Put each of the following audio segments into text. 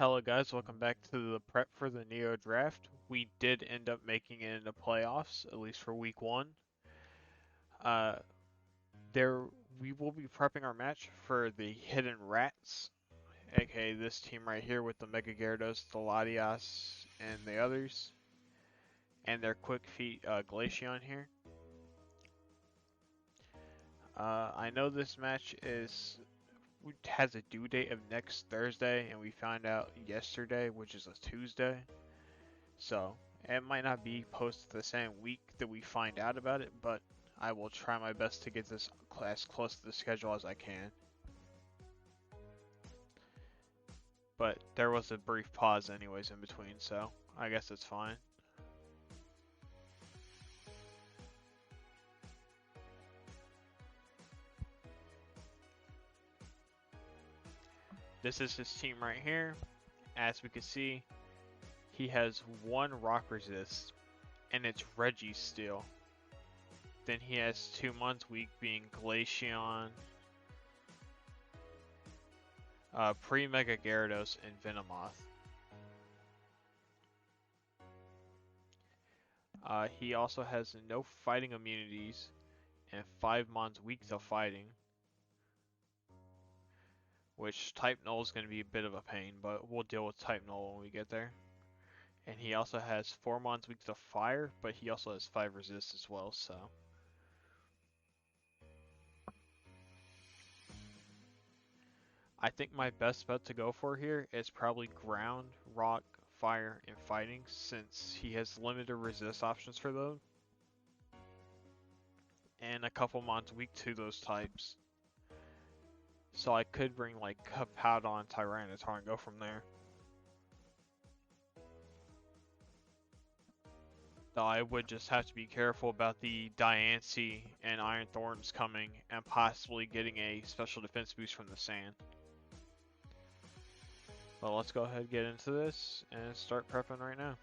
Hello guys, welcome back to the prep for the Neo draft. We did end up making it into playoffs, at least for week one. Uh, there we will be prepping our match for the Hidden Rats, aka this team right here with the Mega Gyarados, the Latias, and the others, and their quick feet Glaceon here. I know this match has a due date of next Thursday, and we found out yesterday, which is a Tuesday. So it might not be posted the same week that we find out about it, but I will try my best to get this as close to the schedule as I can. But there was a brief pause anyways in between, so I guess it's fine. This is his team right here. As we can see, he has one rock resist, and it's Registeel. Then he has 2 months weak being Glaceon, pre-Mega Gyarados, and Venomoth. He also has no fighting immunities and 5 months weak to fighting, which type null is going to be a bit of a pain, but we'll deal with type null when we get there. And he also has 4 months weak to fire, but he also has 5 resist as well, so. I think my best bet to go for here is probably ground, rock, fire, and fighting, since he has limited resist options for those. And a couple months weak to those types. So I could bring like Hippowdon, Tyranitar and go from there. Though I would just have to be careful about the Diancie and Iron Thorns coming and possibly getting a special defense boost from the sand. But let's go ahead and get into this and start prepping right now.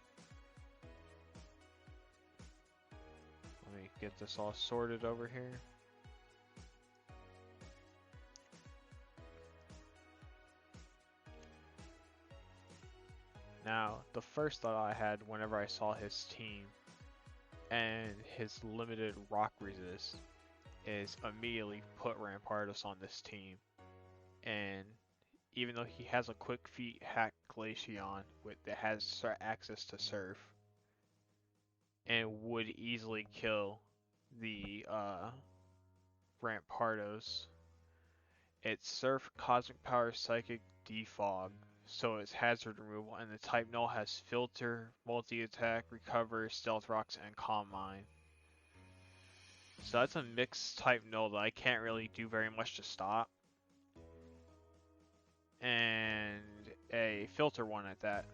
Let me get this all sorted over here. Now, the first thought I had whenever I saw his team and his limited rock resist is immediately put Rampardos on this team. And even though he has a quick feet hack Glaceon that has access to Surf and would easily kill the Rampardos, it's Surf, Cosmic Power, Psychic, Defog, so it's hazard removal, and the type null has Filter, Multi-Attack, Recover, Stealth Rocks, and Calm Mind. So that's a mixed type null that I can't really do very much to stop. And a filter one at that.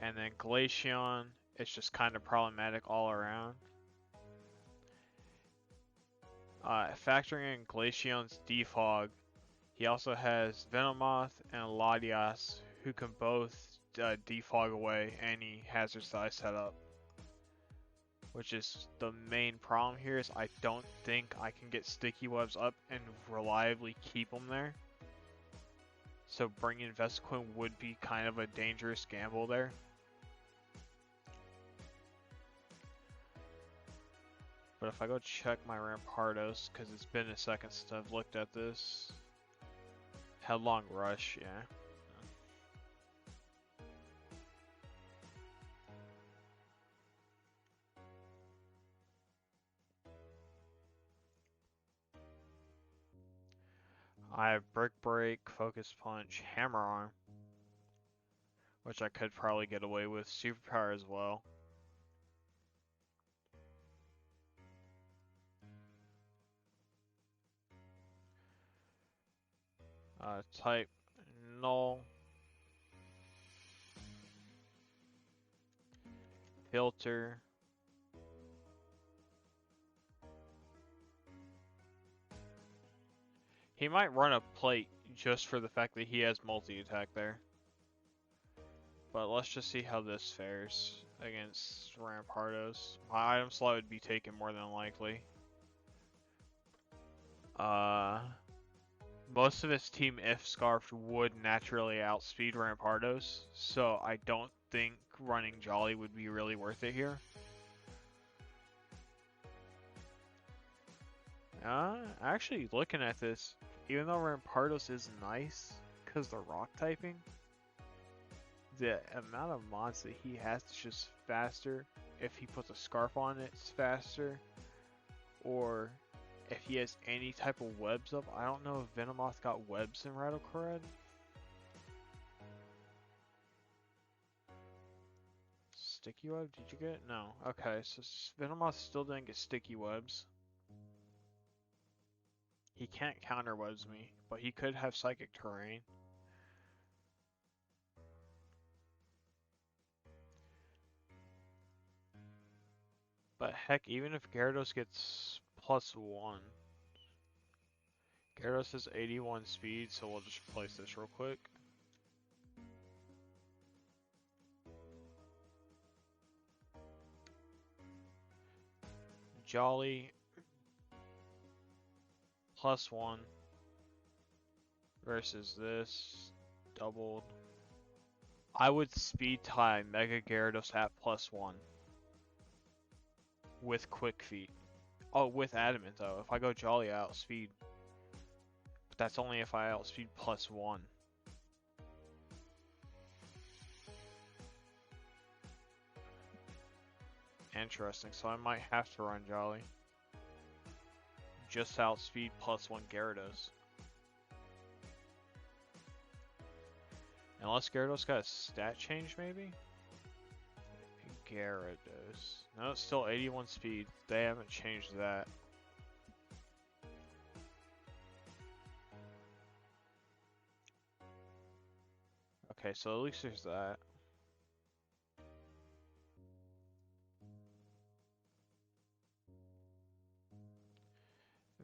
And then Glaceon, it's just kind of problematic all around. Factoring in Glaceon's Defog, he also has Venomoth and Latias, who can both defog away any hazards that I set up. Which is the main problem here, is I don't think I can get sticky webs up and reliably keep them there. So bringing Vespiquen would be kind of a dangerous gamble there. But if I go check my Rampardos, because it's been a second since I've looked at this. Headlong Rush, yeah. I have Brick Break, Focus Punch, Hammer Arm, which I could probably get away with. Superpower as well. Type Null. Filter. He might run a plate just for the fact that he has multi-attack there. But let's just see how this fares against Rampardos. My item slot would be taken more than likely. most of his team, if scarfed, would naturally outspeed Rampardos, so I don't think running Jolly would be really worth it here. Actually, looking at this, even though Rampardos is nice, because they're rock typing, the amount of mods that he has is just faster. If he puts a scarf on it, it's faster. Or if he has any type of webs up. I don't know if Venomoth got webs in Rattlecorrad. Sticky web, did you get it? No. Okay, so Venomoth still didn't get sticky webs. He can't counter webs me, but he could have psychic terrain. But heck, even if Gyarados gets +1, Gyarados has 81 speed, so we'll just replace this real quick. Jolly +1 versus this doubled. I would speed tie Mega Gyarados at +1 with quick feet. Oh, with adamant though. If I go Jolly, I outspeed. But that's only if I outspeed +1. Interesting, so I might have to run Jolly. Just outspeed +1 Gyarados. Unless Gyarados got a stat change, maybe? Gyarados. No, it's still 81 speed. They haven't changed that. Okay, so at least there's that.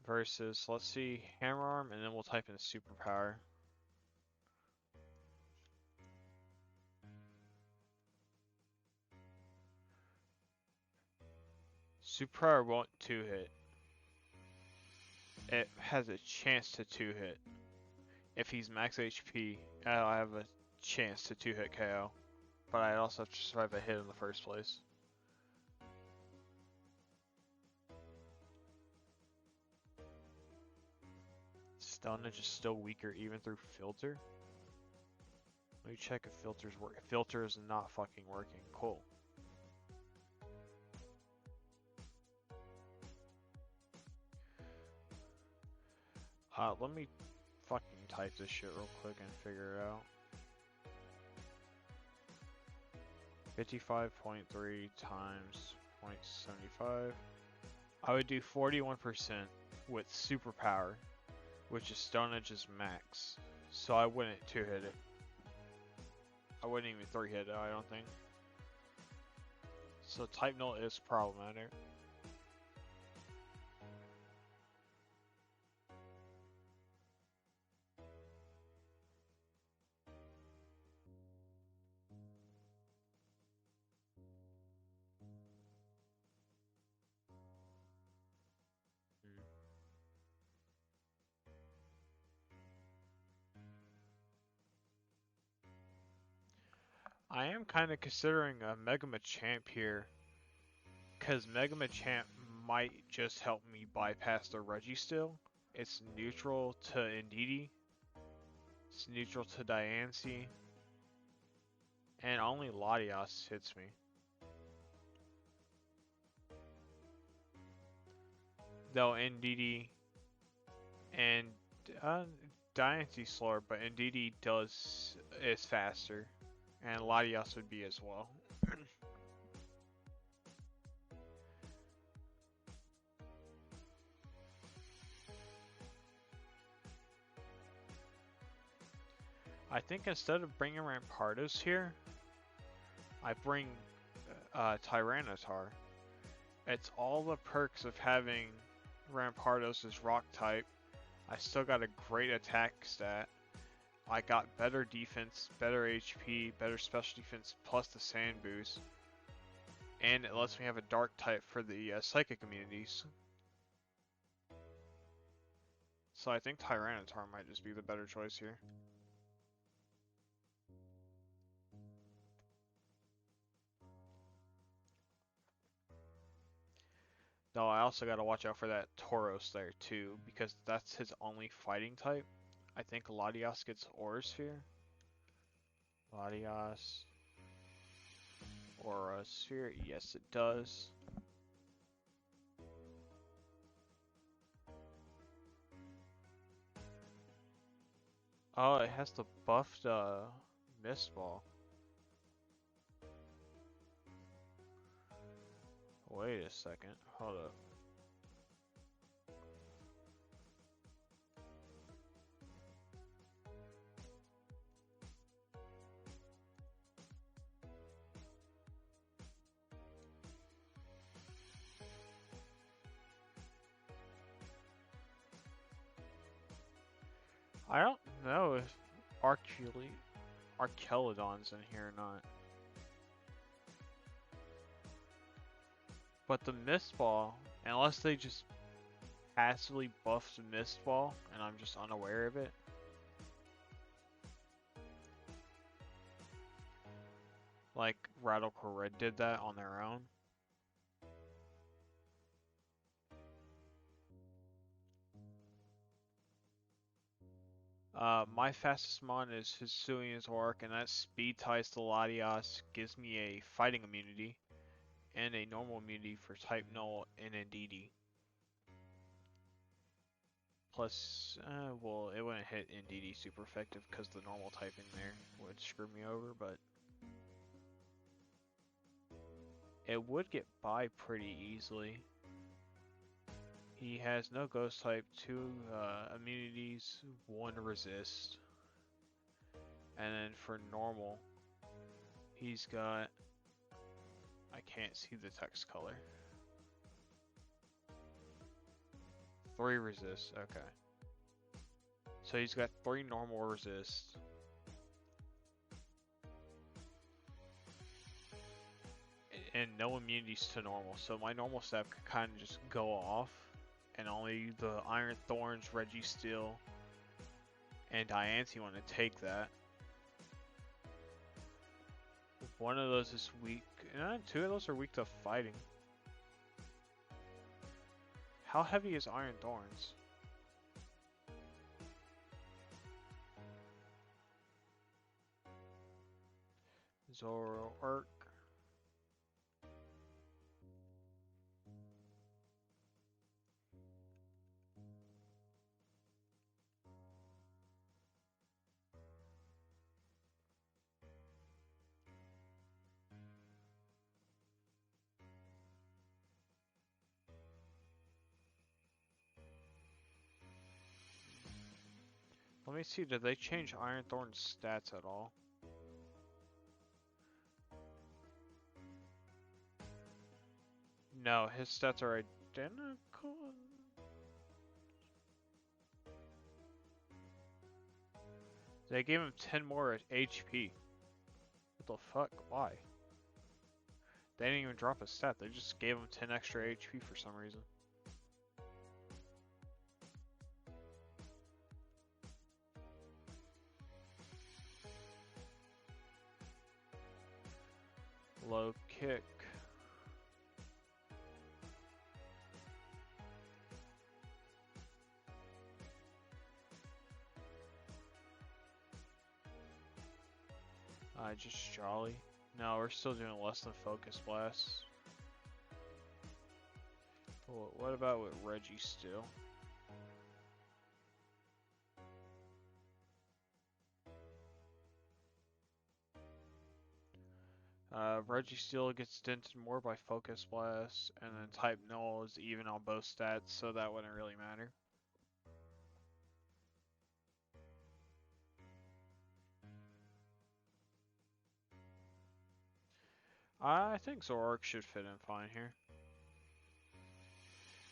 Versus, let's see, Hammer Arm, and then we'll type in Superpower. Superpower won't 2-hit. It has a chance to 2-hit. If he's max HP, I have a chance to 2-hit KO. But I also have to survive a hit in the first place. Stone Edge is still weaker even through Filter. Let me check if Filter's work. Filter is not fucking working. Cool. Let me fucking type this shit real quick and figure it out. 55.3 times 0.75. I would do 41% with Superpower, which is Stone Edge's max. So I wouldn't 2-hit it. I wouldn't even 3-hit it, I don't think. So type null is problematic. I am kind of considering a Mega Machamp here, because Mega Machamp might just help me bypass the Registeel. It's neutral to Indeedee, it's neutral to Diancie, and only Latias hits me. Though Indeedee and Diancie's slower, but Indeedee is faster. And Latias would be as well. I think instead of bringing Rampardos here, I bring Tyranitar. It's all the perks of having Rampardos as rock type. I still got a great attack stat. I got better defense, better HP, better special defense, plus the sand boost. And it lets me have a dark type for the psychic immunities. So I think Tyranitar might just be the better choice here. No, I also gotta watch out for that Tauros there too, because that's his only fighting type. I think Latias gets Aura Sphere. Latias. Aura Sphere, yes it does. Oh, it has the buffed Mist Ball. Wait a second, hold up. I don't know if Archelodon's in here or not. But the Mist Ball, unless they just passively buffed the Mist Ball and I'm just unaware of it. Like Radical Red did that on their own. My fastest mon is Hisuian's Orc, and that speed ties to Latias gives me a fighting immunity and a normal immunity for type null and Indeedee. Plus, well, it wouldn't hit Indeedee super effective because the normal typing there would screw me over, but it would get by pretty easily. He has no ghost type, 2 immunities, 1 resist. And then for normal, he's got, I can't see the text color. 3 resist, okay. So he's got 3 normal resist. And no immunities to normal, so my normal step could kind of just go off. And only the Iron Thorns, Registeel, and Diancie want to take that. One of those is weak, and 2 of those are weak to fighting. How heavy is Iron Thorns? Zoroark. Let me see, did they change Iron Thorn's stats at all? No, his stats are identical. They gave him 10 more HP. What the fuck? Why? They didn't even drop a stat, they just gave him 10 extra HP for some reason. Low kick. Just Jolly. No, we're still doing less than Focus Blast. What about with Registeel? Registeel gets dented more by Focus Blast, and then Type Null is even on both stats, so that wouldn't really matter. I think Zoroark should fit in fine here.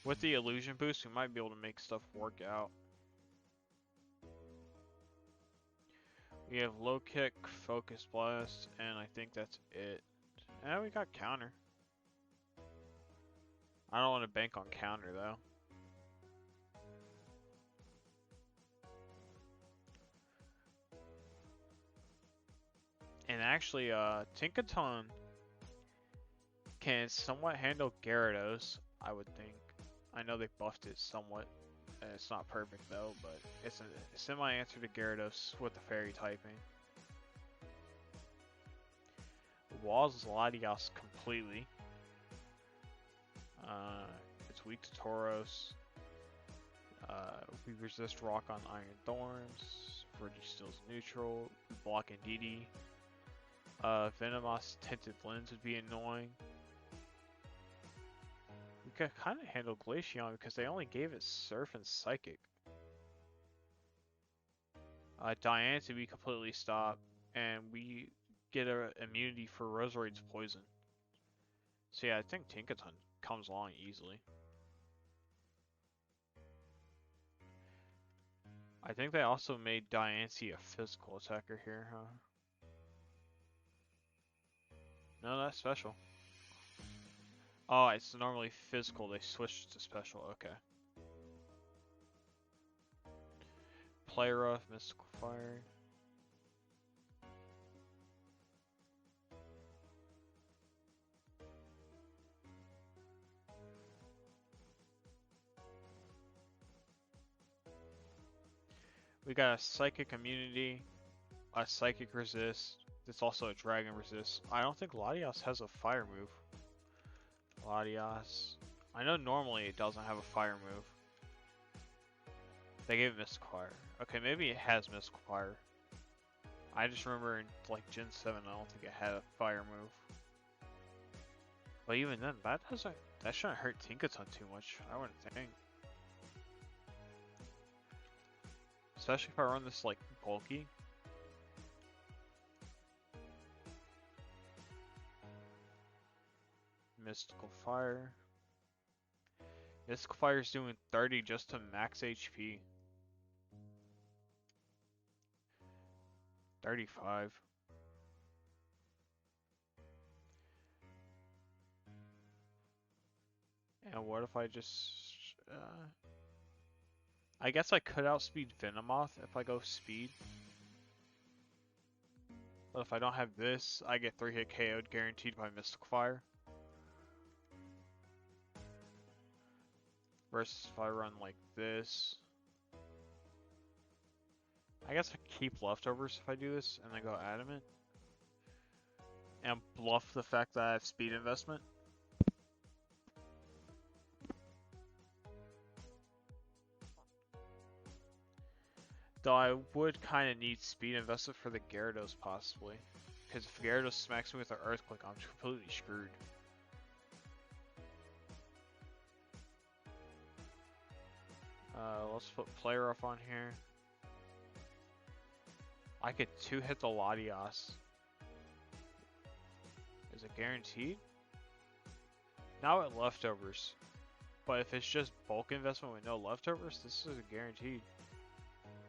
With the illusion boost, we might be able to make stuff work out. We have low kick, focus blast, and I think that's it. And we got counter. I don't want to bank on counter though. actually, Tinkaton can somewhat handle Gyarados, I would think. I know they buffed it somewhat. And it's not perfect though, but it's a semi-answer to Gyarados with the fairy typing. Walls Latias completely. It's weak to Tauros. We resist Rock on Iron Thorns. Registeel's neutral. Block Indeedee. Venomoth's Tinted Lens would be annoying. We could kind of handle Glaceon because they only gave it Surf and Psychic. Diancie we completely stop, and we get a immunity for Rosaroid's poison. So yeah, I think Tinkaton comes along easily. I think they also made Diancie a physical attacker here, huh? No, that's special. Oh, it's normally physical. They switched to special. Okay. Play rough, mystical fire. We got a psychic immunity, a psychic resist. It's also a dragon resist. I don't think Latias has a fire move. Latias. I know normally it doesn't have a fire move. They gave it Mystical Fire. Okay, maybe it has Mystical Fire. I just remember in like Gen 7 I don't think it had a fire move. But even then, that shouldn't hurt Tinkaton too much, I wouldn't think. Especially if I run this like bulky. Mystical Fire. Mystical Fire is doing 30 just to max HP. 35. And what if I just... I guess I could outspeed Venomoth if I go speed. But if I don't have this, I get 3-hit KO'd guaranteed by Mystical Fire. Versus if I run like this. I guess I keep leftovers if I do this and then go Adamant. And bluff the fact that I have speed investment. Though I would kind of need speed investment for the Gyarados possibly. Because if Gyarados smacks me with an Earthquake, I'm completely screwed. Let's put Play Rough on here. I could 2-hit the Latias. Is it guaranteed? Now at leftovers. But if it's just bulk investment with no leftovers, this is a guaranteed.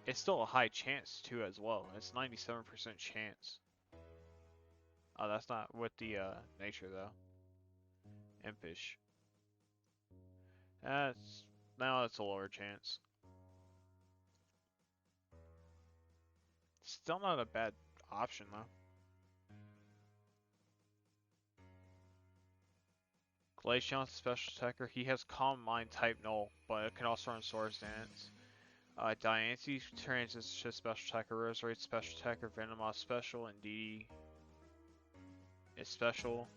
It's still a high chance too as well. It's 97% chance. Oh, that's not with the nature though. Impish. Now it's a lower chance. Still not a bad option though. Glaceon's special attacker. He has Calm Mind type null, but it can also run Swords Dance. Diancie transitions to special attacker. Roserade special attacker. Venomoth special. Indeedee is special.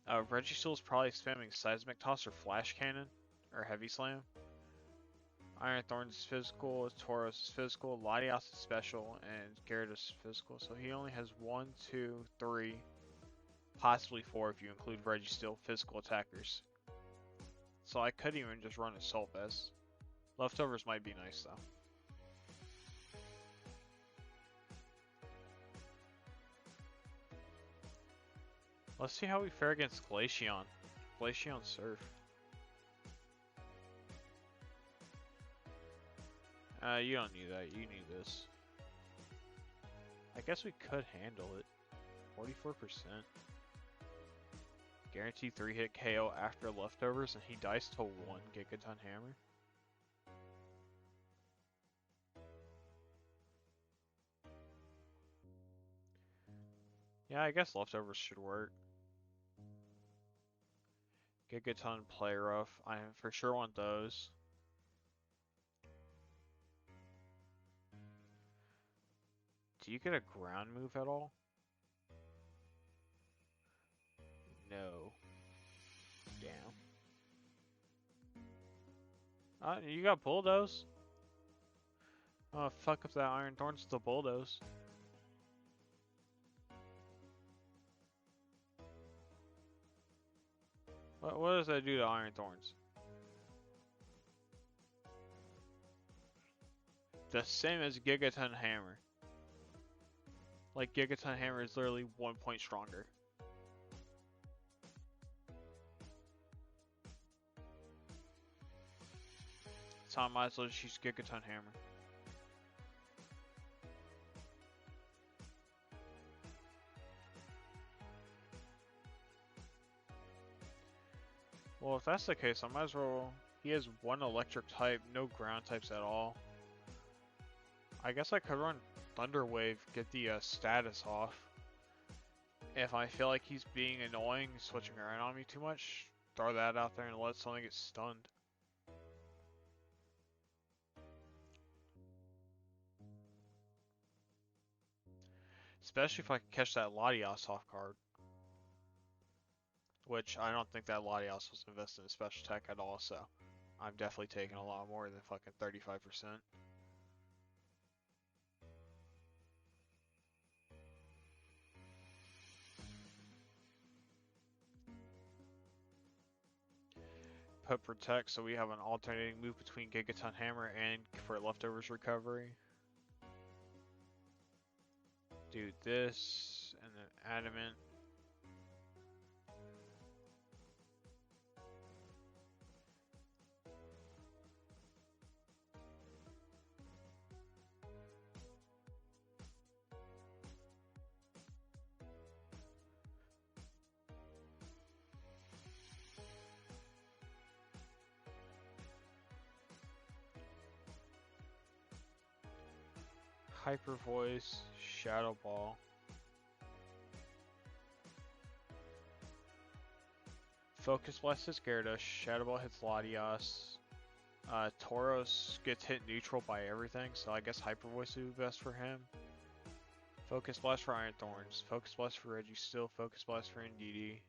Registeel is probably spamming Seismic Toss or Flash Cannon or Heavy Slam. Iron Thorns is physical, Tauros is physical, Latias is special, and Gyarados is physical. So he only has 1, 2, 3, possibly 4 if you include Registeel physical attackers. So I could even just run Assault Vest. Leftovers might be nice though. Let's see how we fare against Glaceon. Glaceon Surf. You don't need that, you need this. I guess we could handle it. 44%. Guaranteed 3-hit KO after leftovers, and he dies to 1 Gigaton Hammer. Yeah, I guess leftovers should work. Gigaton, Play Rough. I for sure want those. Do you get a ground move at all? No. Damn. You got Bulldoze? Oh, fuck up that Iron Thorns with the Bulldoze. What does that do to Iron Thorns? The same as Gigaton Hammer. Like, Gigaton Hammer is literally 1 point stronger. So I might as well just use Gigaton Hammer. Well, if that's the case, I might as well... He has one electric type, no ground types at all. I guess I could run Thunder Wave, get the status off. If I feel like he's being annoying, switching around on me too much, throw that out there and let something get stunned. Especially if I can catch that Latias off card. Which I don't think that Latias was invested in special tech at all, so I'm definitely taking a lot more than fucking 35%. Put Protect so we have an alternating move between Gigaton Hammer and for leftovers recovery. Do this and then Adamant. Hyper Voice, Shadow Ball. Focus Blast hits Gyarados, Shadow Ball hits Latias. Tauros gets hit neutral by everything, so I guess Hyper Voice would be best for him. Focus Blast for Iron Thorns, Focus Blast for Registeel, Focus Blast for NDD.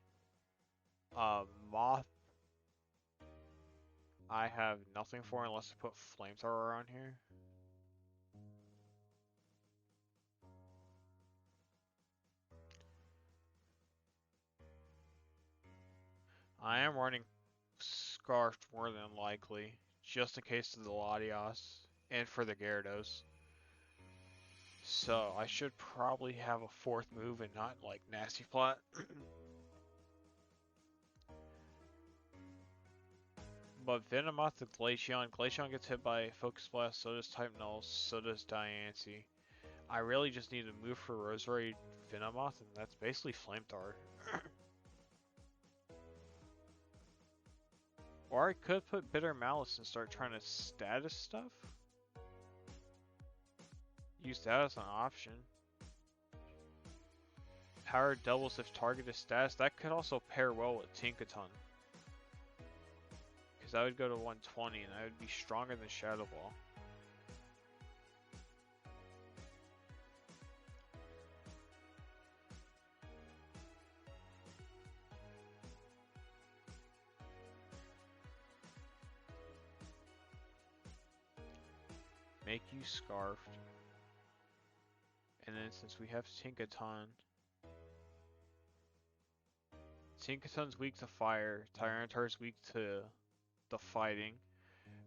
Moth, I have nothing for unless I put Flamethrower on here. I am running Scarfed more than likely, just in case of the Latias and for the Gyarados. So I should probably have a fourth move and not like Nasty Plot. But Venomoth to Glaceon. Glaceon gets hit by Focus Blast, so does Type Null, so does Diancie. I really just need to move for Roserade Venomoth, and that's basically Flamethrower. Or I could put Bitter Malice and start trying to status stuff. Use that as an option. Power doubles if target is status. That could also pair well with Tinkaton. Because I would go to 120 and I would be stronger than Shadow Ball. Make you Scarfed. And then since we have Tinkaton, Tinkaton's weak to fire, Tyranitar's weak to the fighting.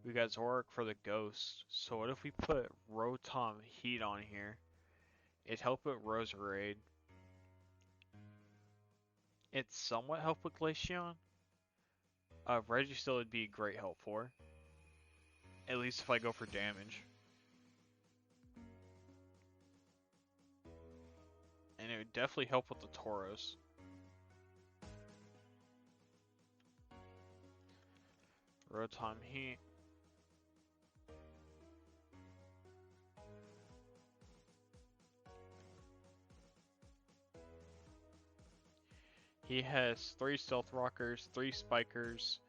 We got Zoroark for the ghost. So what if we put Rotom Heat on here? It'd help with Roserade. It somewhat help with Glaceon. Registeel would be a great help for. At least if I go for damage. And it would definitely help with the Tauros. Rotom Heat. He has 3 stealth rockers, 3 spikers,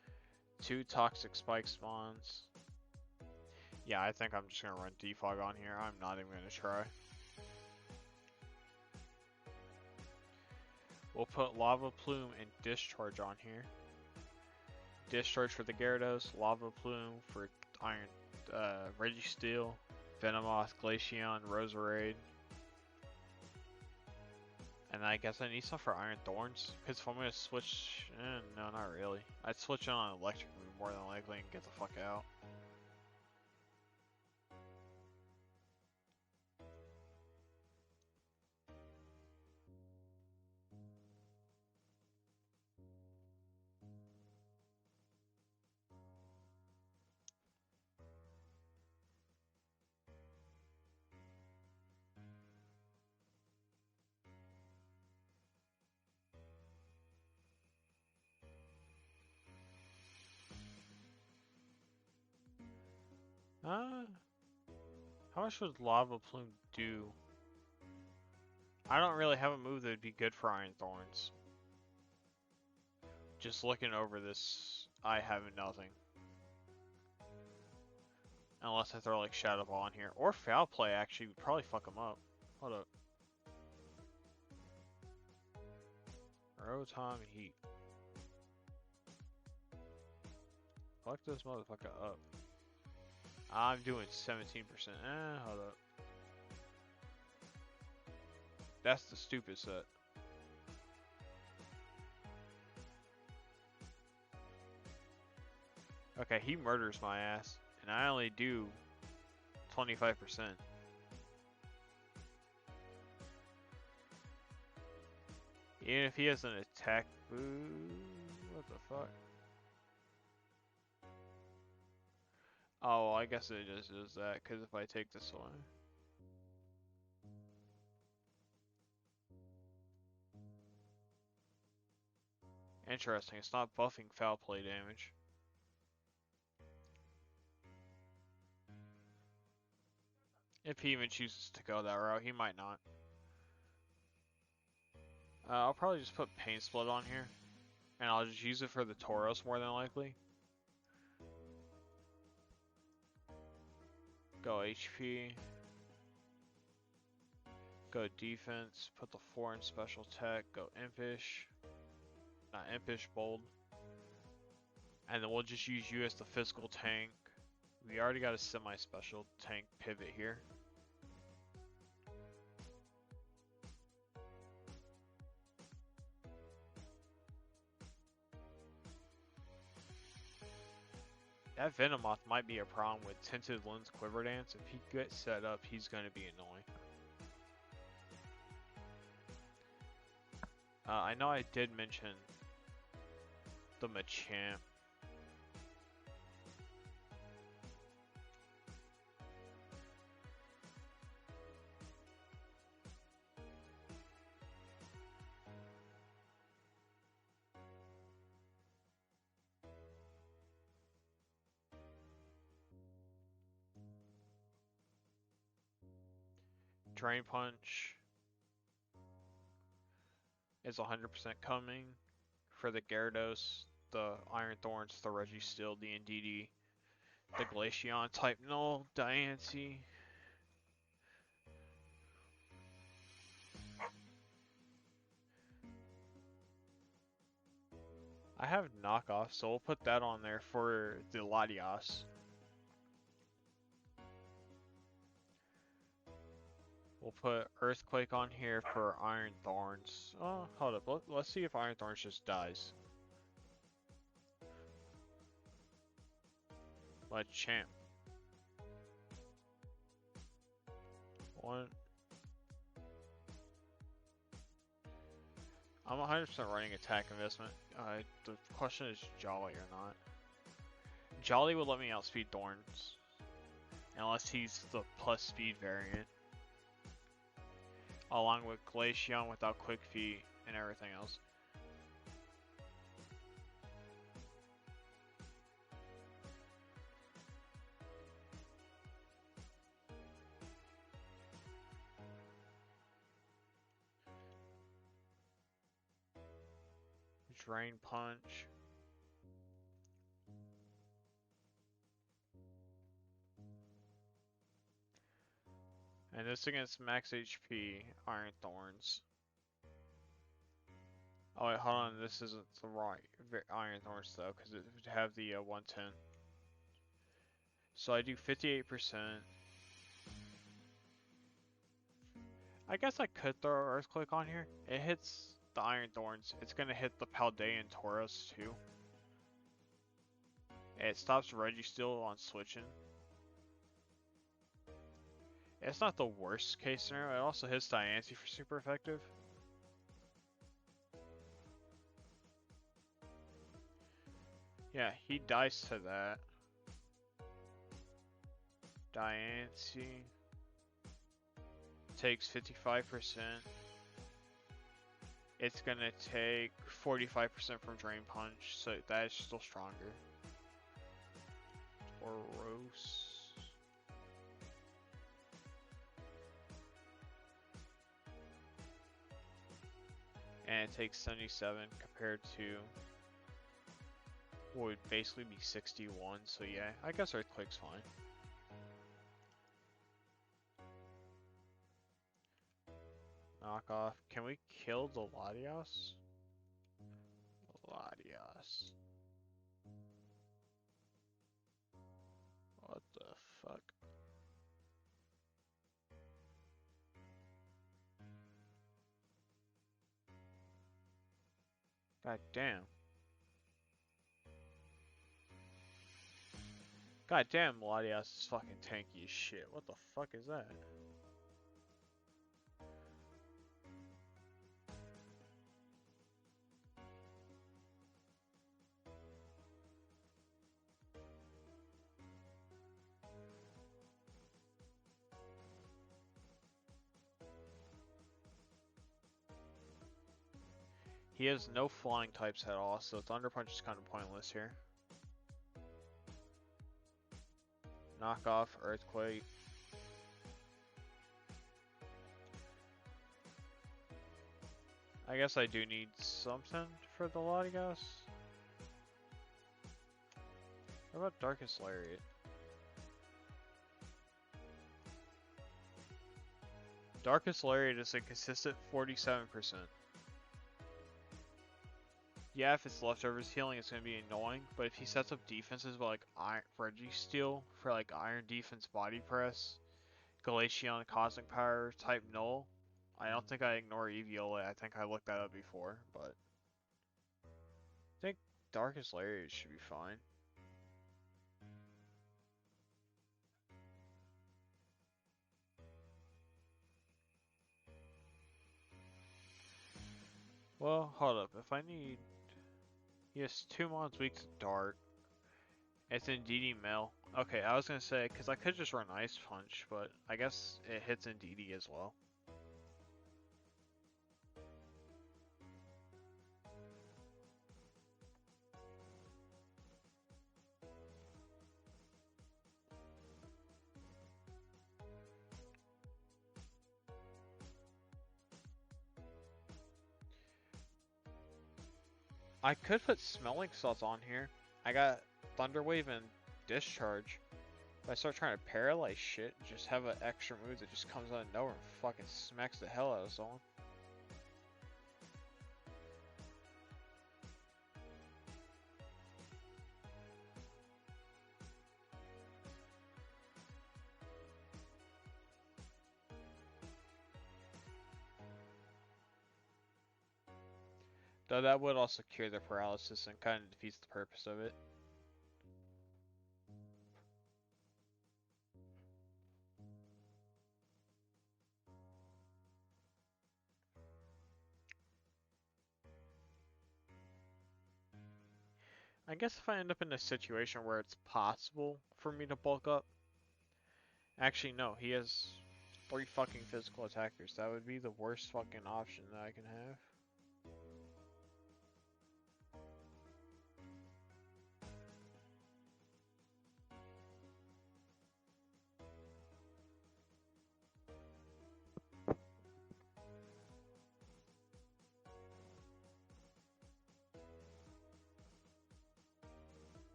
2 toxic spike spawns. Yeah, I think I'm just gonna run defog on here. I'm not even gonna try. We'll put lava plume and discharge on here. Discharge for the Gyarados, lava plume for iron, Registeel, Venomoth, Glaceon, Roserade. And I guess I need some for Iron Thorns, because if I'm going to switch, no, not really. I'd switch on Electric move more than likely and get the fuck out. How much would Lava Plume do? I don't really have a move that would be good for Iron Thorns. Just looking over this, I have nothing. Unless I throw like Shadow Ball in here. Or Foul Play actually would probably fuck him up. Hold up. Rotom Heat. Fuck this motherfucker up. I'm doing 17%. Hold up. That's the stupid set. Okay, he murders my ass. And I only do 25%. Even if he has an attack boost. What the fuck? Oh, I guess it just is that, because if I take this one. Interesting, it's not buffing foul play damage. If he even chooses to go that route, he might not. I'll probably just put Pain Split on here. And I'll just use it for the Tauros more than likely. Go HP. Go defense. Put the 4 in special tech. Go Impish. Not Impish, Bold. And then we'll just use you as the physical tank. We already got a semi-special tank pivot here. That Venomoth might be a problem with Tinted Lens Quiver Dance. If he gets set up, he's going to be annoying. I know I did mention the Machamp. Drain Punch is 100% coming for the Gyarados, the Iron Thorns, the Registeel, the Indeedee, the Glaceon type null, Diancie. I have knockoff, so we'll put that on there for the Latias. We'll put Earthquake on here for Iron Thorns. Oh, hold up. Let's see if Iron Thorns just dies. Machamp. 1. I'm 100% running attack investment. The question is Jolly or not. Jolly would let me outspeed Thorns. Unless he's the plus speed variant. Along with Glaceon without Quick Feet and everything else. Drain Punch. And this against max HP Iron Thorns. Oh wait, hold on, this isn't the right Iron Thorns though, because it would have the 110. So I do 58%. I guess I could throw Earthquake on here. It hits the Iron Thorns. It's gonna hit the Paldean Tauros too. It stops Registeel on switching. It's not the worst case scenario. It also hits Diancie for super effective. Yeah, he dies to that. Diancie takes 55%. It's gonna take 45% from Drain Punch, so that is still stronger. Tauros. And it takes 77 compared to what would basically be 61, so yeah, I guess Earthquake's fine. Knockoff. Can we kill the Latias? Latias. What the fuck? God damn. God damn, Latias is fucking tanky as shit. What the fuck is that? He has no flying types at all, so Thunder Punch is kind of pointless here. Knockoff, Earthquake. I guess I do need something for the Latias. What about Darkest Lariat? Darkest Lariat is a consistent 47%. Yeah, if it's leftovers healing, it's gonna be annoying. But if he sets up defenses with like Registeel for like Iron Defense Body Press, Glaceon Cosmic Power type Null, I don't think I ignore Eeviola. I think I looked that up before, but I think Darkest Lariat should be fine. Well, hold up. If I need, he has 2 months weak to Dark. It's in DD Mel. Okay, I was gonna say because I could just run Ice Punch, but I guess it hits in DD as well. I could put Smelling Salts on here. I got Thunder Wave and Discharge. If I start trying to paralyze shit, just have an extra move that just comes out of nowhere and fucking smacks the hell out of someone. Though that would also cure the paralysis and kind of defeats the purpose of it. I guess if I end up in a situation where it's possible for me to bulk up. Actually, no, he has 3 fucking physical attackers. That would be the worst fucking option that I can have.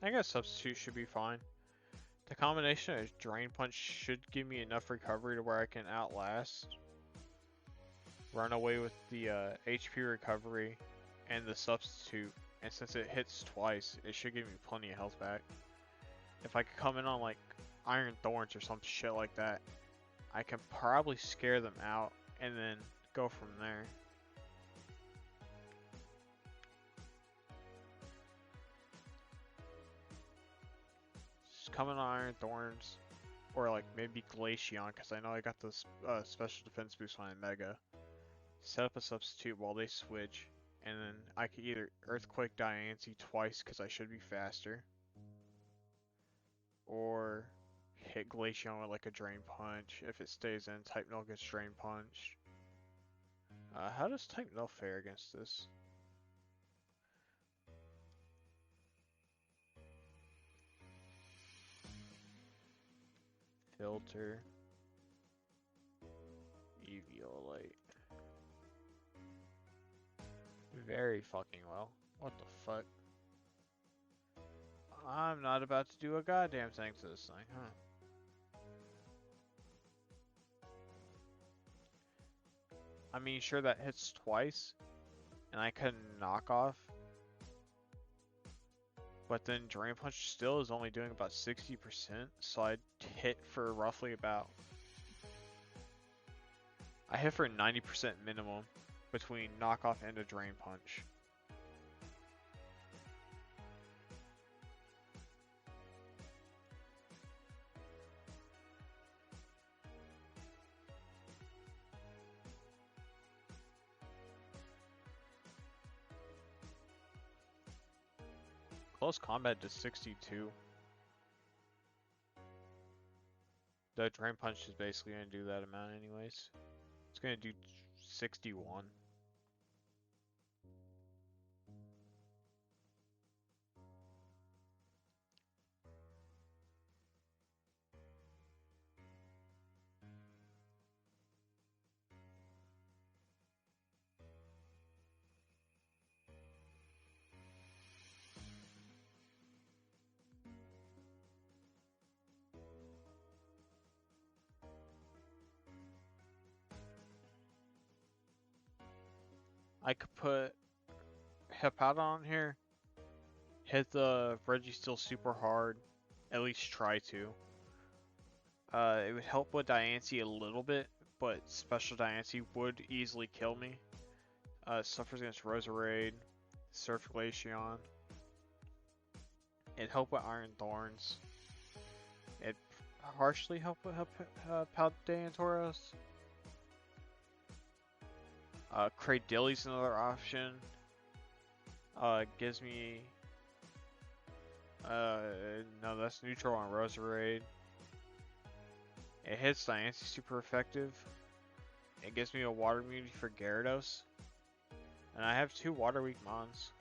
I guess substitute should be fine. The combination of Drain Punch should give me enough recovery to where I can outlast, run away with the HP recovery, and the substitute. And since it hits twice, it should give me plenty of health back. If I could come in on like Iron Thorns or some shit like that, I can probably scare them out and then go from there. Just come in on Iron Thorns, or like maybe Glaceon, because I know I got this special defense boost on Mega. Set up a substitute while they switch, and then I could either Earthquake Diancie twice because I should be faster, or hit Glaceon with like a Drain Punch. If it stays in, Type Null gets Drain Punch. How does Type Null fare against this? Filter. Eviolite. Very fucking well. What the fuck? I'm not about to do a goddamn thing to this thing, huh? I mean, sure, that hits twice, and I can knock off. But then Drain Punch still is only doing about 60%, so I'd hit for roughly about... I hit for 90% minimum between knockoff and a Drain Punch. Close combat to 62. The Drain Punch is basically going to do that amount anyways. It's going to do 61. I could put Hippowdon here, hit the Registeel super hard, at least try to. It would help with Diancie a little bit, but Special Diancie would easily kill me. Suffers against Roserade, Surf Glaceon. It'd help with Iron Thorns. It'd partially help with Paldean Tauros. Cradilly's another option. Gives me... no, that's neutral on Roserade. It hits Diancie super effective. It gives me a water immunity for Gyarados. And I have 2 water weak mons.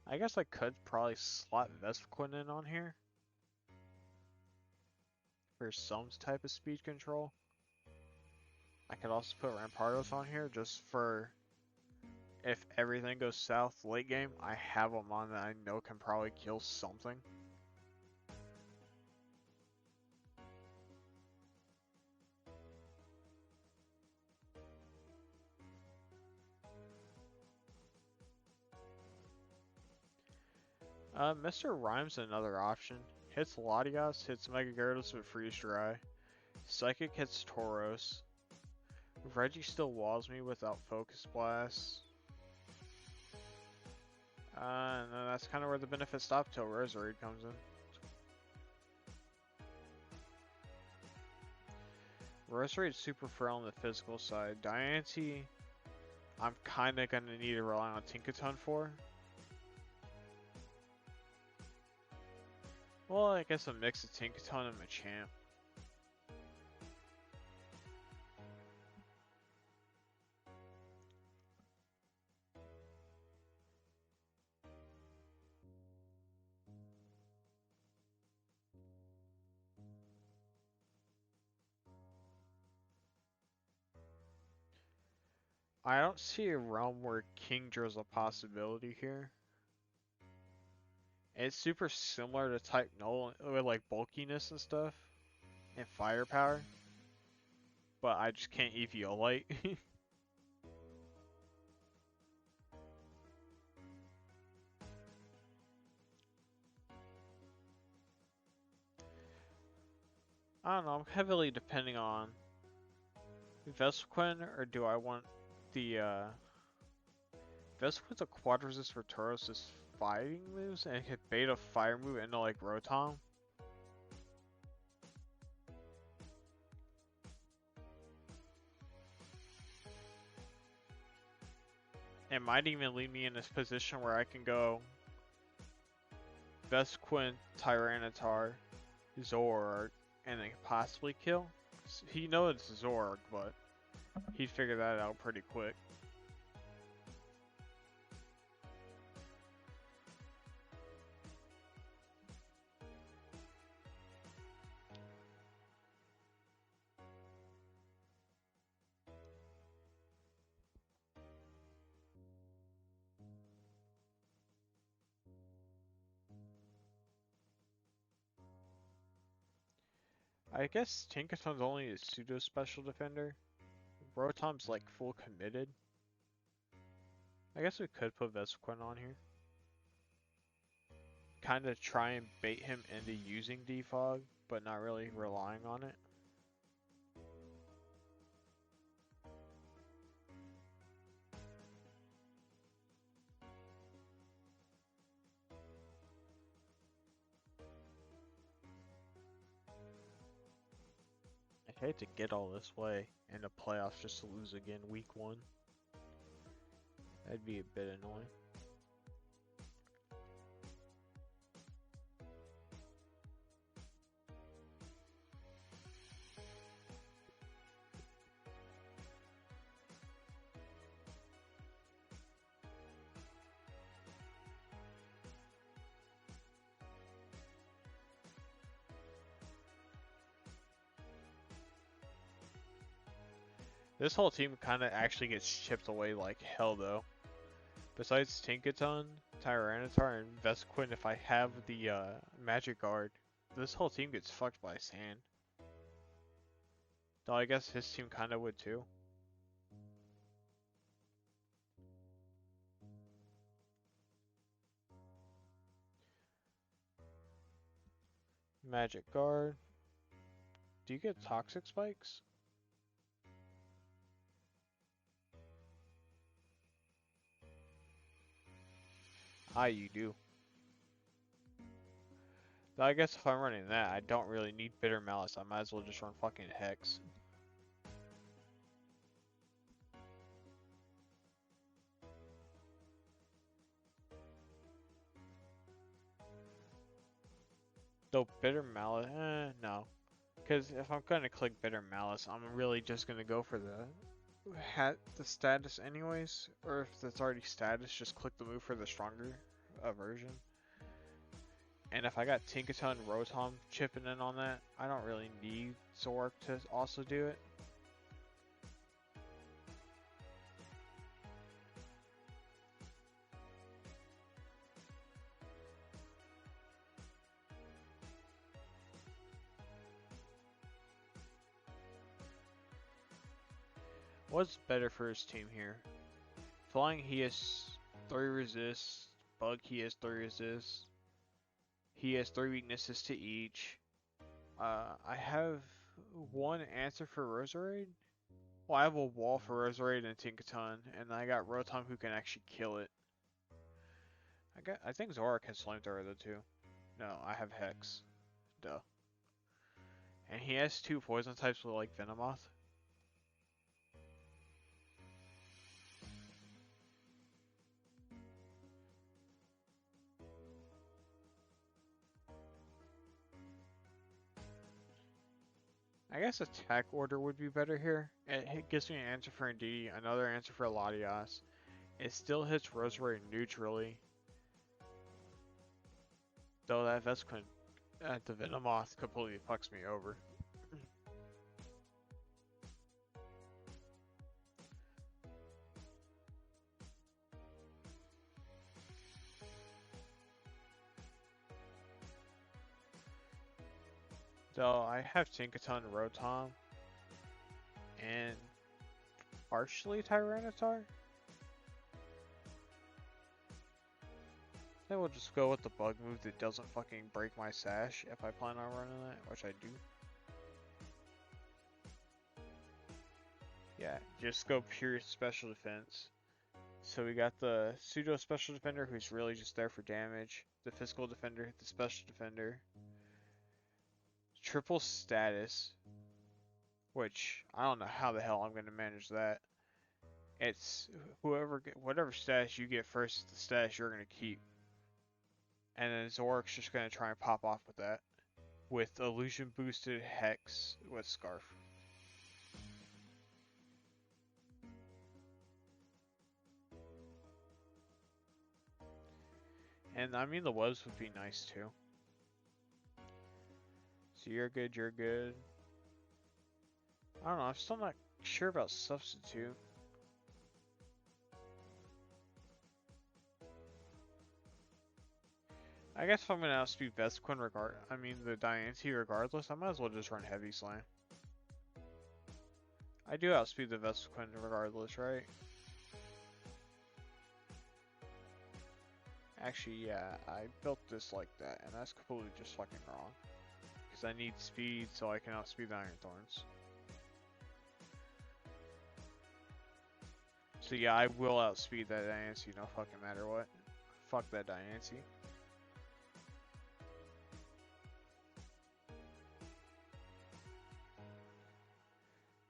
I guess I could probably slot Vespiquen in on here for some type of speed control. I could also put Rampardos on here just for if everything goes south late game, I have them on that I know can probably kill something. Mr. Rhyme's another option. Hits Latias, hits Mega Gyarados with Freeze Dry. Psychic hits Tauros. Reggie still walls me without Focus Blast. And then that's kind of where the benefit stops till Roserade comes in. Roserade's super frail on the physical side. Diancie, I'm kind of going to need to rely on Tinkaton for. Well, I guess a mix of Tinkaton and Machamp. I don't see a realm where Kingdra's a possibility here. It's super similar to type null with like bulkiness and stuff and firepower, but I just can't EVO-lite. I don't know, I'm heavily depending on Vespiquen, or do I want the Vespiquen's a quad resist for Tauros' fighting moves and hit beta fire move into like Rotom. It might even leave me in this position where I can go Vespiquen, Tyranitar, Zoroark, and then possibly kill. He knows it's Zoroark, but he'd figure that out pretty quick. I guess Tinkaton's only a pseudo special defender. Rotom's like full committed. I guess we could put Vespiquen on here. Kind of try and bait him into using Defog, but not really relying on it. I hate to get all this way in the playoffs just to lose again week 1. That'd be a bit annoying. This whole team kind of actually gets chipped away like hell though. Besides Tinkaton, Tyranitar, and Vespiquen, if I have the Magic Guard, this whole team gets fucked by Sand. Though I guess his team kind of would too. Magic Guard. Do you get Toxic Spikes? Ah, you do. Though I guess if I'm running that, I don't really need Bitter Malice. I might as well just run fucking Hex. Though Bitter Malice, no. Because if I'm gonna click Bitter Malice, I'm really just gonna go for the status anyways. Or if it's already status, just click the move for the stronger version. And if I got Tinkaton and Rotom chipping in on that, I don't really need Zoroark to also do it. What's better for his team here? Flying, he has 3 resists. Bug, he has 3 resists. He has 3 weaknesses to each. I have 1 answer for Roserade. Well, I have a wall for Roserade and Tinkaton, and I got Rotom who can actually kill it. I think Zoroark has Flamethrower though too. No, I have Hex. Duh. And he has 2 poison types with like Venomoth. I guess attack order would be better here. It gives me an answer for Indeedee, another answer for Latias. It still hits Roserade neutrally. Though that Vespiquen at the Venomoth completely fucks me over. Though I have Tinkaton, Rotom, and partially Tyranitar. Then we'll just go with the bug move that doesn't fucking break my sash if I plan on running that, which I do. Yeah, just go pure special defense. So we got the pseudo special defender who's really just there for damage, the physical defender, the special defender, triple status, which I don't know how the hell I'm gonna manage that. It's whatever status you get first is the status you're gonna keep. And then Zork's just gonna try and pop off with that. With illusion boosted Hex with Scarf. And I mean the webs would be nice too. So you're good, you're good. I don't know, I'm still not sure about substitute. I guess if I'm gonna outspeed Vespiquen the Diancie regardless, I might as well just run Heavy Slam. I do outspeed the Vespiquen regardless, right? Actually, yeah, I built this like that, and that's completely just fucking wrong. Because I need speed so I can outspeed the Iron Thorns. So yeah, I will outspeed that Diancie, no fucking matter what. Fuck that Diancie.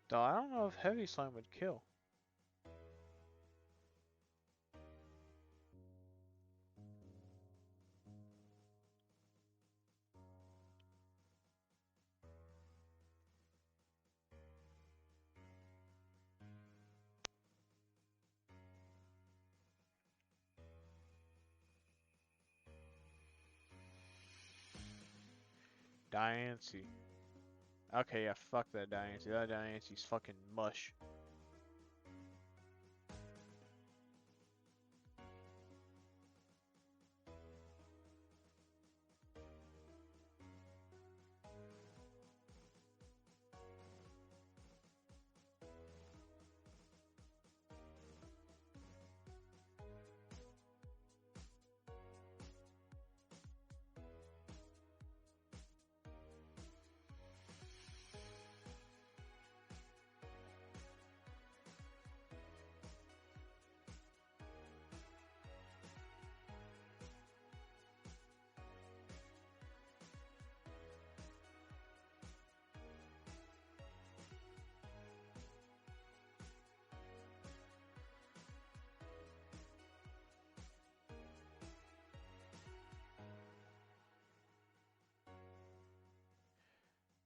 Though I don't know if Heavy Slam would kill. Diancie. Okay, yeah, fuck that Diancie. That Diancie's fucking mush.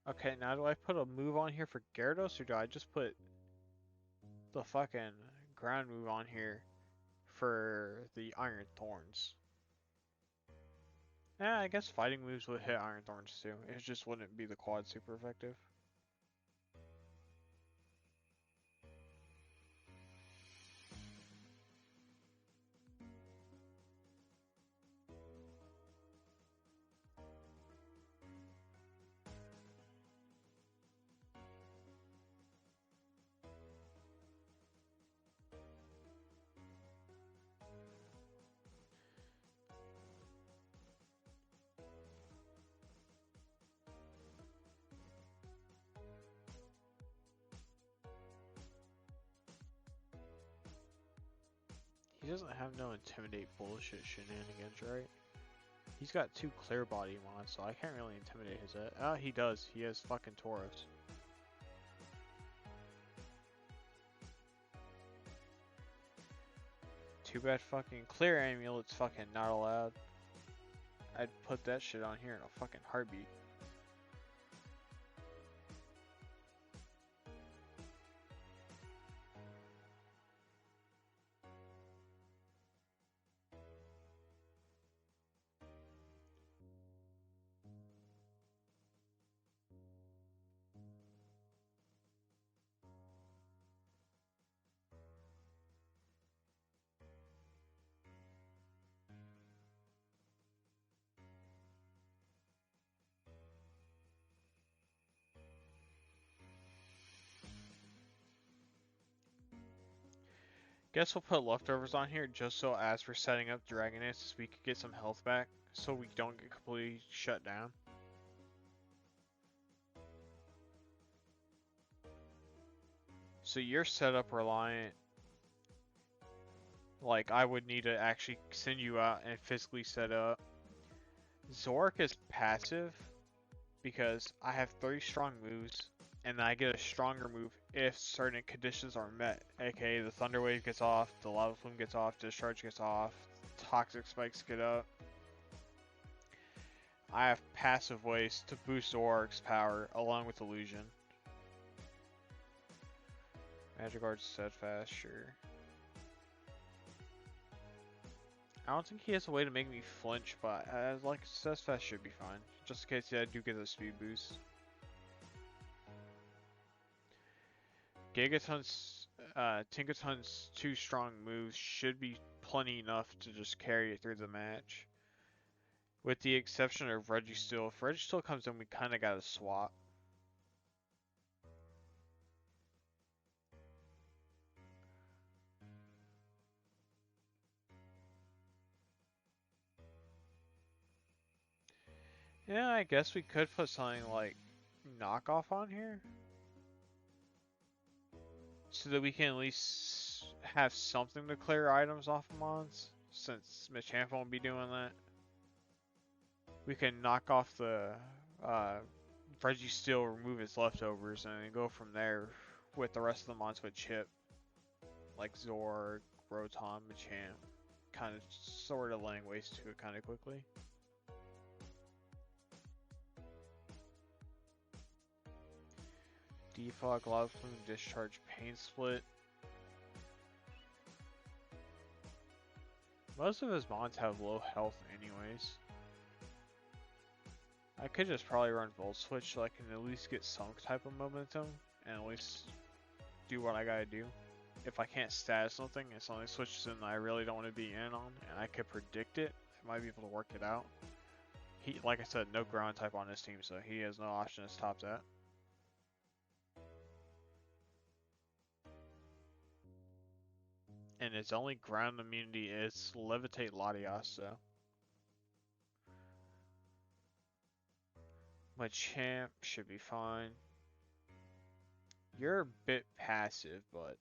Okay, now do I put a move on here for Gyarados, or do I just put the fucking ground move on here for the Iron Thorns? Yeah, I guess fighting moves would hit Iron Thorns too. It just wouldn't be the quad super effective. He doesn't have no intimidate bullshit shenanigans, right? He's got 2 clear body mods, so I can't really intimidate his head. Oh, he does. He has fucking Tauros. Too bad fucking clear amulet's fucking not allowed. I'd put that shit on here in a fucking heartbeat. Guess we'll put leftovers on here just so as we're setting up Dragoness, we could get some health back so we don't get completely shut down. So you're set up reliant. Like, I would need to actually send you out and physically set up. Zorik is passive because I have 3 strong moves and I get a stronger move if certain conditions are met. AKA the Thunder Wave gets off, the Lava Plume gets off, Discharge gets off, Toxic Spikes get up. I have passive ways to boost Zorik's power along with Illusion. Magic Guard's steadfast, sure. I don't think he has a way to make me flinch, but like steadfast should be fine. Just in case I do get a speed boost. Gigaton's, Tinkaton's 2 strong moves should be plenty enough to just carry it through the match. With the exception of Registeel. If Registeel comes in, we kinda gotta swap. Yeah, I guess we could put something like knockoff on here. So that we can at least have something to clear items off of mons. Since Machamp won't be doing that. We can knock off the Registeel, remove its leftovers, and then go from there with the rest of the mons with Chip. Like Zorg, Rotom, Machamp. Kind of sort of laying waste to it kind of quickly. Defog, Lava Plume, Discharge, Pain Split. Most of his mons have low health anyways. I could just probably run Volt Switch so I can at least get some type of momentum and at least do what I gotta do. If I can't status something and something switches in that I really don't want to be in on and I could predict it, I might be able to work it out. He, like I said, no ground type on his team, so he has no option to top that. And its only ground immunity is Levitate Latias, so. Machamp should be fine. You're a bit passive, but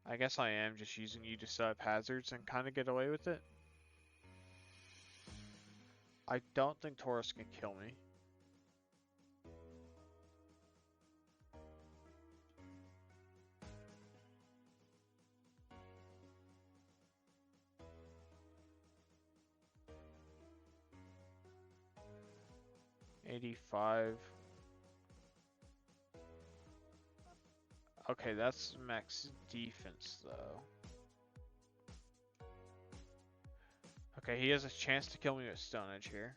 I guess I am just using you to set up hazards and kind of get away with it. I don't think Tauros can kill me. $85. Okay, that's max defense though. Okay, he has a chance to kill me with Stone Edge here.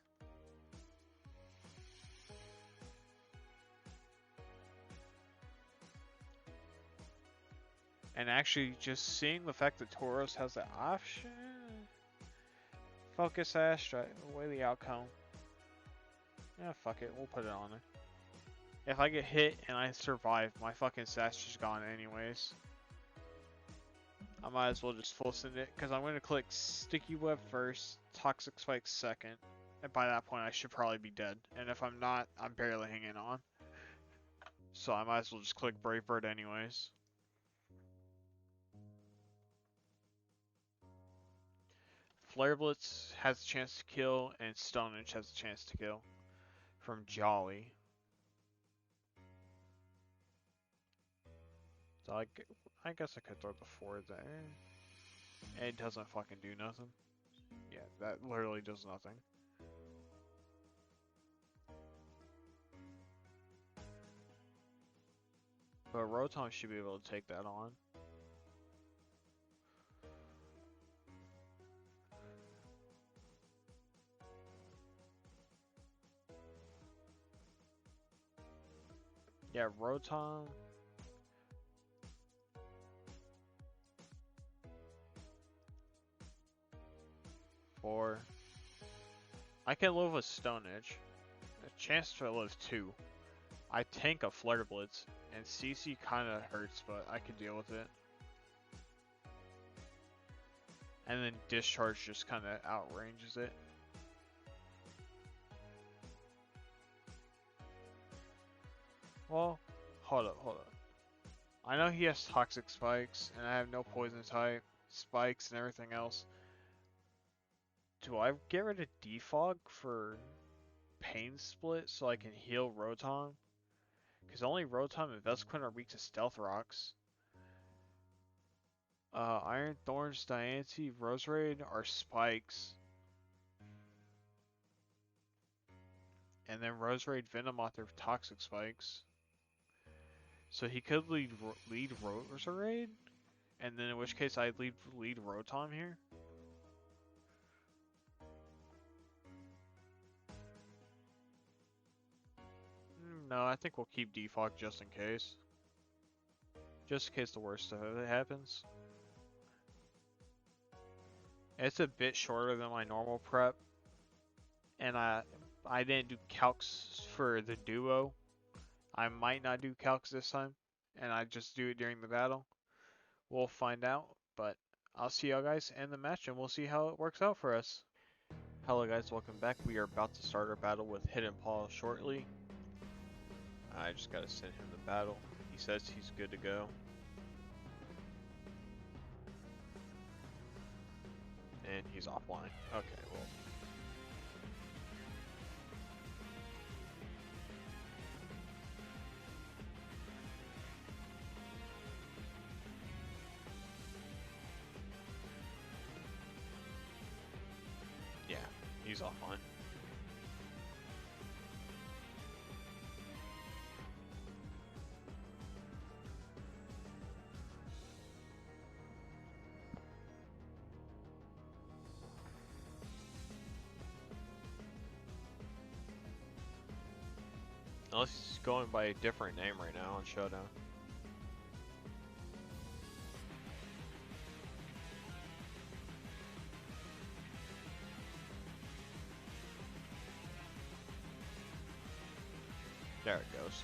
And actually, just seeing the fact that Tauros has that option. Focus Ash, right away the outcome. Yeah, fuck it, we'll put it on there. If I get hit and I survive, my fucking Sash is gone anyways. I might as well just full send it, because I'm going to click Sticky Web first, Toxic Spike second, and by that point I should probably be dead. And if I'm not, I'm barely hanging on. So I might as well just click Brave Bird anyways. Flare Blitz has a chance to kill, and Stone Edge has a chance to kill. From Jolly. So I guess I could throw the 4 there. It doesn't fucking do nothing. Yeah, that literally does nothing. But Rotom should be able to take that on. Yeah, Rotom. I can live with Stone Edge. A chance to live 2. I tank a Flare Blitz, and CC kinda hurts, but I can deal with it. and then discharge just kind of outranges it. Well, hold up. I know he has toxic spikes, and I have no poison type, spikes, and everything else. Do I get rid of defog for pain split so I can heal Rotom? Because only Rotom and Vespiquen are weak to stealth rocks. Iron Thorns, Diancie, Roserade are spikes. And then Roserade, Venomoth are toxic spikes. So he could lead Roserade? And then in which case I'd lead Rotom here? No, I think we'll keep defog just in case. Just in case the worst of it happens. It's a bit shorter than my normal prep. And I didn't do calcs for the duo. I might not do calcs this time. And I just do it during the battle. We'll find out. But I'll see y'all guys in the match and we'll see how it works out for us. Hello guys, welcome back. We are about to start our battle with Hidden Paw shortly. I just gotta send him the battle. He says he's good to go. And he's offline. Okay, well. Yeah, he's offline. Unless he's going by a different name right now on Showdown. There it goes.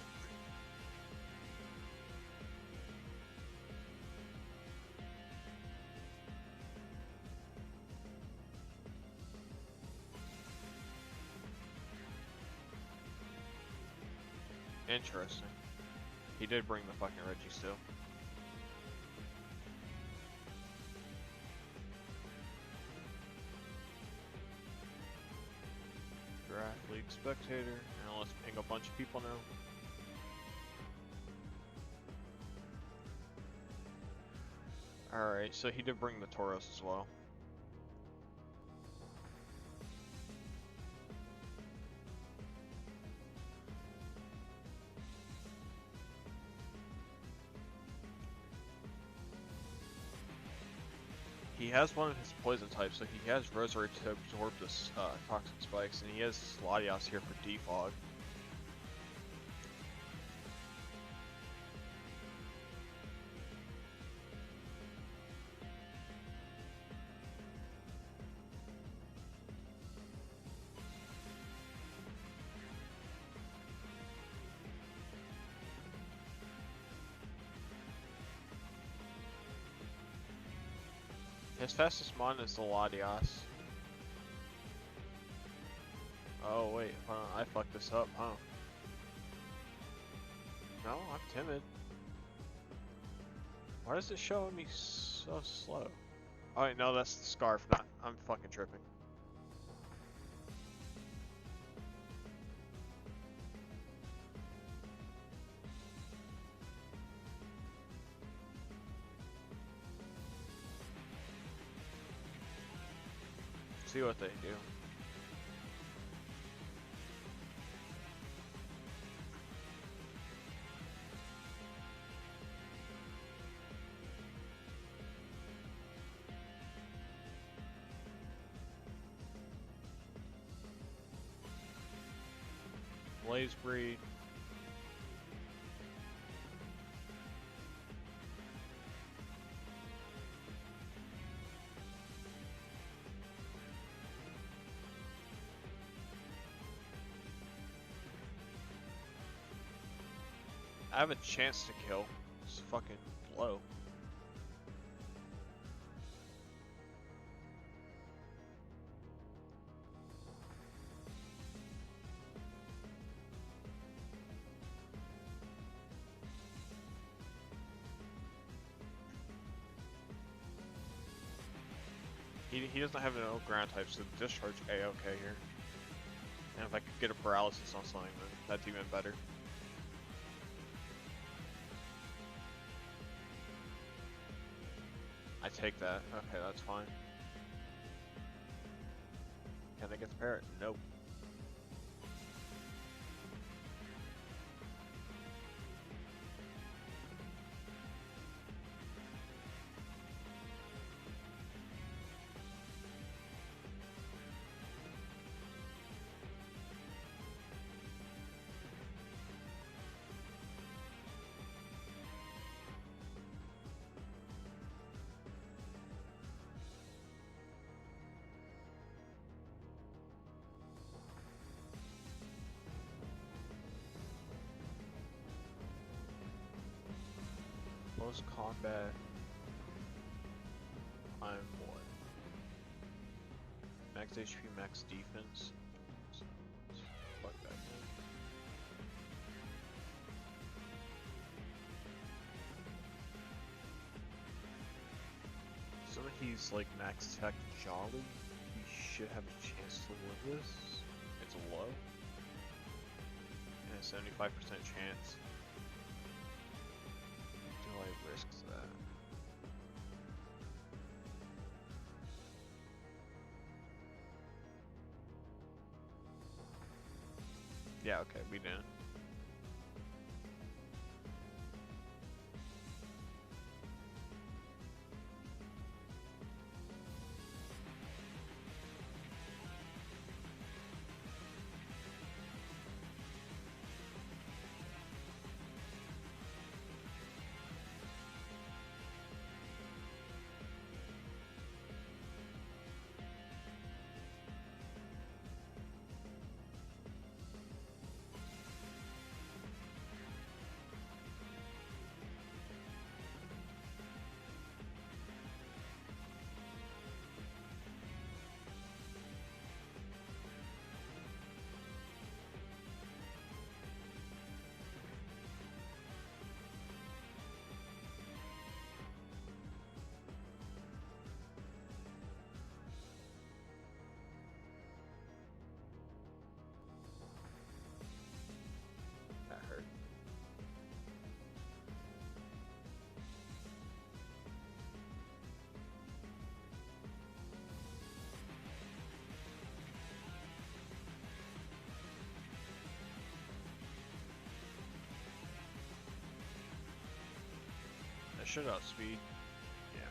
Interesting. He did bring the fucking Reggie still. Draft League Spectator. Now let's ping a bunch of people now. Alright, so he did bring the Tauros as well. He has one of his poison types, so he has Roserade to absorb this toxic spikes, and he has Latias here for defog. His fastest mon is the Latias. Oh wait, hold on, I fucked this up, huh? No, I'm timid. Why is it showing me so slow? Oh wait, no, that's the Scarf, not. I'm fucking tripping. See what they do. Blaze Breed. I have a chance to kill. It's fucking low. he doesn't have no ground type, so discharge A-okay here. And if I could get a paralysis on something, then that's even better. I take that. Okay, that's fine. Can I get the parrot? Nope. Close combat. I'm what? Max HP, max defense. Fuck that. So when he's like max tech jolly, he should have a chance to win this. It's low. And a 75% chance. Do I risk that? Yeah, okay, we didn't. That hurt. I should outspeed. Yeah.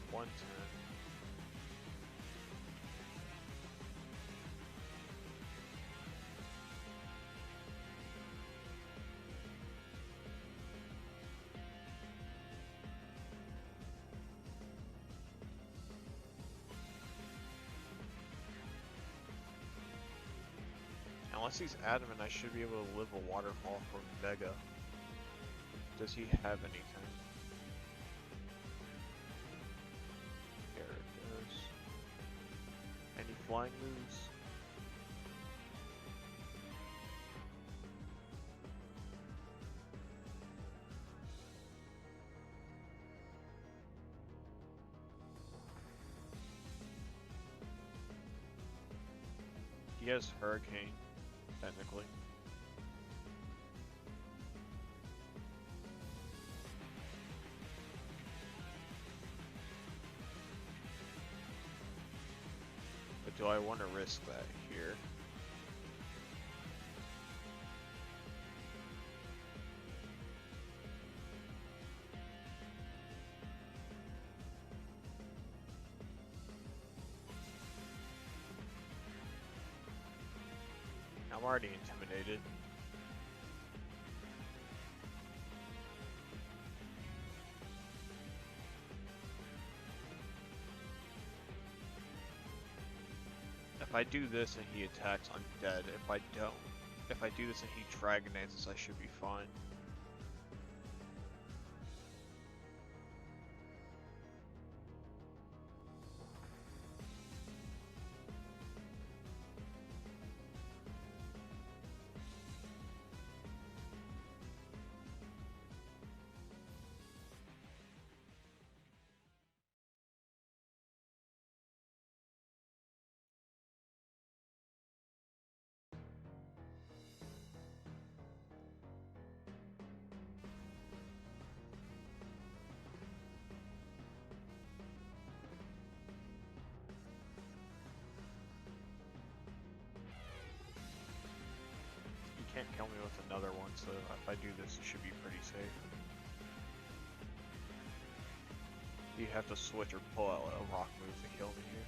One turn. Unless he's adamant, I should be able to live a waterfall from Mega. Does he have anything? Here it goes. Any flying moves? He has Hurricane, technically. But do I want to risk that here? I'm already intimidated. If I do this and he attacks, I'm dead. If I don't, if I do this and he dragon dances, I should be fine. Can't kill me with another one, so if I do this, it should be pretty safe. You have to switch or pull out a rock move to kill me here.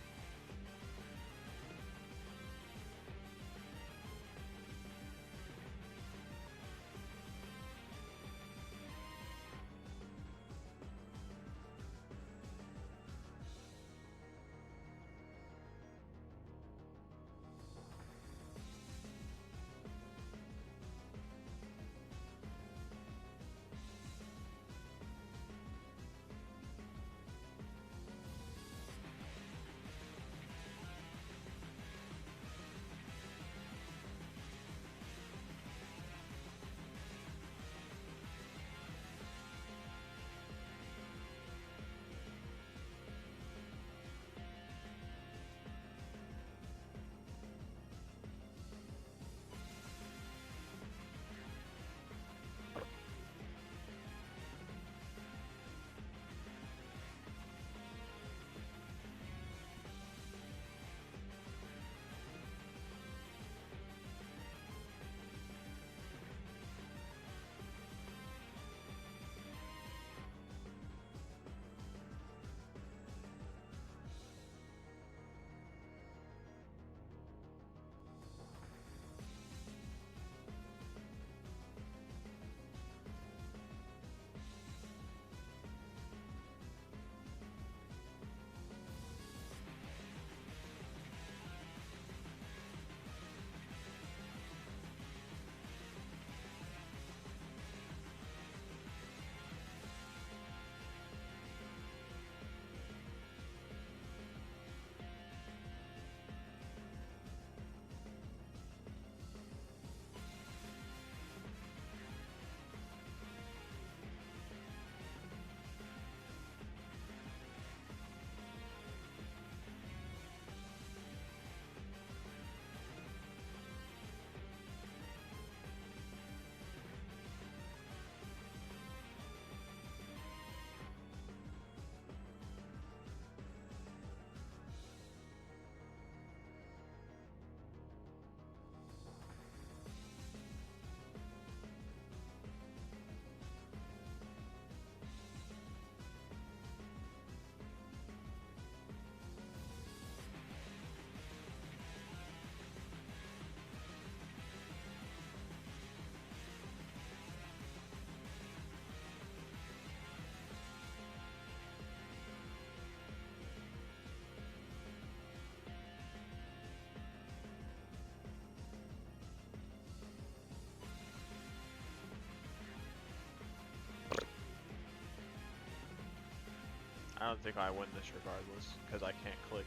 I don't think I win this regardless, because I can't click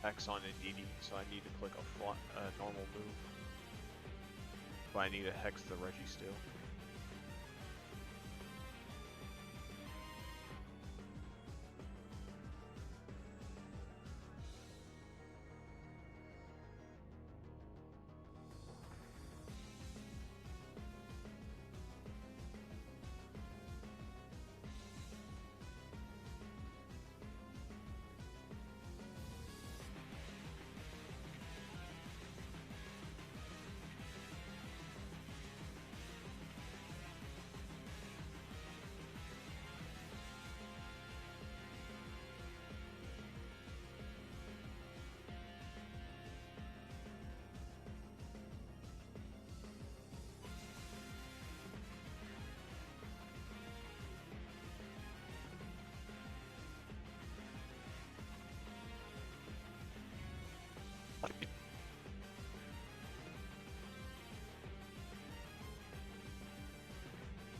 X on a DD, so I need to click a normal move. But I need to hex the Reggie still.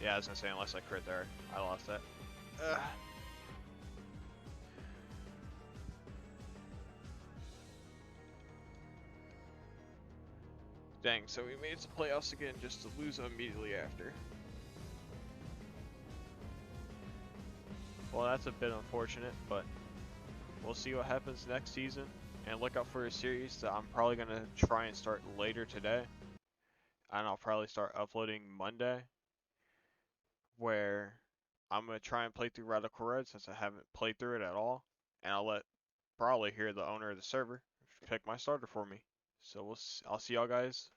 Yeah, I was gonna say unless I crit there, I lost that. Ugh. Dang, so we made it to playoffs again just to lose immediately after. Well, that's a bit unfortunate, but we'll see what happens next season. And look out for a series that I'm probably going to try and start later today. And I'll probably start uploading Monday, where I'm going to try and play through Radical Red since I haven't played through it at all. And I'll let probably hear the owner of the server pick my starter for me. So I'll see y'all guys